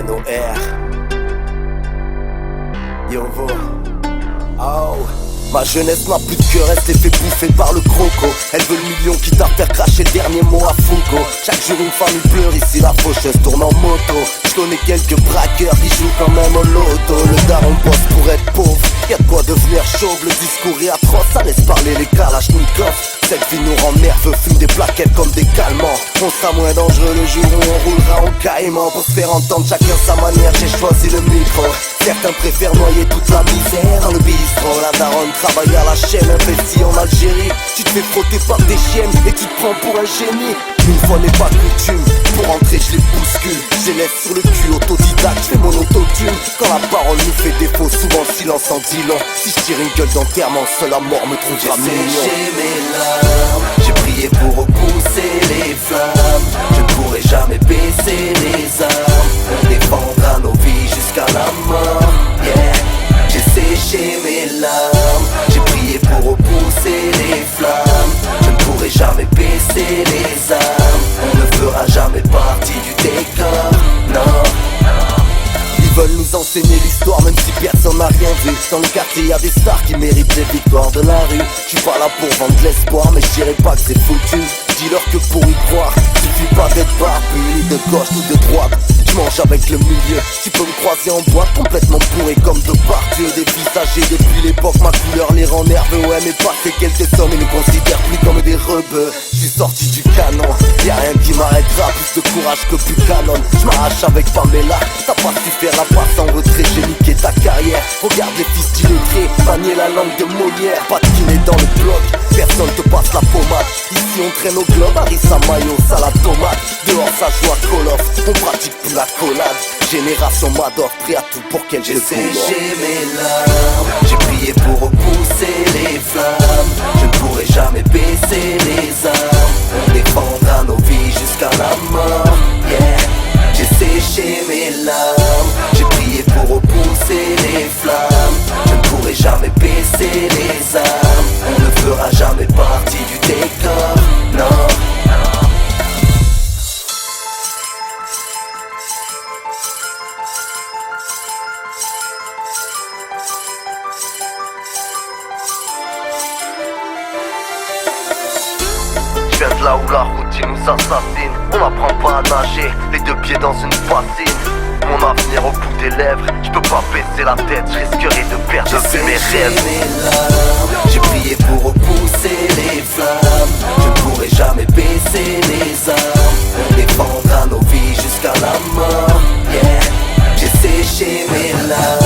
NOR. Yovo. Oh. Ma jeunesse n'a plus de cœur, elle s'est fait bouffer par le croco. Elle veut le million quitte à faire cracher le dernier mot à Foucault. Chaque jour une famille pleure, ici la faucheuse tourne en moto. J'connais quelques braqueurs qui jouent quand même au loto. Le daron bosse pour être pauvre, y'a de quoi devenir chauve. Le discours est atroce, ça laisse parler les kalachnikovs. Cette vie nous rend nerveux, fume des plaquettes comme des calmants. On sera moins dangereux le jour où on roulera en caïman. Pour se faire entendre chacun sa manière, j'ai choisi le micro. Certains préfèrent noyer toute la misère dans le bistrot. La daronne travaille à la chaîne, investie en Algérie. Tu te fais frotter par des chiennes et tu te prends pour un génie. Une fois n'est pas coutume, pour rentrer je les bouscule. Je les laisse sur le cul, autodidacte, je fais mon autotune. Quand la parole nous fait défaut, souvent le silence en dit long. Si je tire une gueule d'enterrement, seule la mort me trouvera mignon. J'ai mes larmes, j'ai prié pour repousser les flammes. Je ne pourrai jamais baisser les armes. On défendra nos vies jusqu'à la mort, yeah. J'ai séché mes larmes, j'ai prié pour repousser les flammes. Je ne pourrai jamais baisser les armes. On ne fera jamais partie du décor, non. Ils veulent nous enseigner l'histoire même si personne n'a rien vu. Dans le quartier y'a des stars qui méritent les victoires de la rue. J'suis pas là pour vendre de l'espoir mais j'dirais pas que c'est foutu. Dis-leur que pour y croire, suffit pas d'être barbu, ni de gauche ni de droite. J'mange avec le milieu, tu peux me croiser en boîte complètement bourré comme de Dieu. Des visagers depuis l'époque, ma couleur les rend nerveux. Ouais mais passé quelques sommes, ils nous considèrent plus comme des rebeux. J'suis sorti du canon, y'a rien qui m'arrêtera. Plus de courage que plus canon. J'm'arrache avec Pamela, t'as pas su faire la passe en retrait, j'ai niqué ta carrière. Regarde les fils d'illettrés, manier la langue de Molière. Pas de kiné dans le bloc, personne te passe la pommade. Ici on traîne au globe, harissa mayo, salade tomate. Dehors ça joue à Call of, on pratique plus la collade. Génération Madoff, prêt à tout pour qu'elle j'ai séché mes larmes, j'ai prié pour repousser les flammes. Je ne pourrai jamais baisser les armes. On défendra nos vies jusqu'à la mort, yeah. J'ai séché mes larmes, j'ai prié pour repousser les flammes. Je ne pourrai jamais baisser les armes. On ne fera jamais partie du décor, non. Je viens de là où la routine nous assassine. On n'apprend pas à nager, les deux pieds dans une bassine. Mon avenir au bout des lèvres, je peux pas baisser la tête, je risquerais de perdre de vue mes rêves. Mes larmes, j'ai prié pour repousser les flammes. Je ne pourrai jamais baisser les armes. On défendra nos vies jusqu'à la mort, yeah. J'ai séché mes larmes.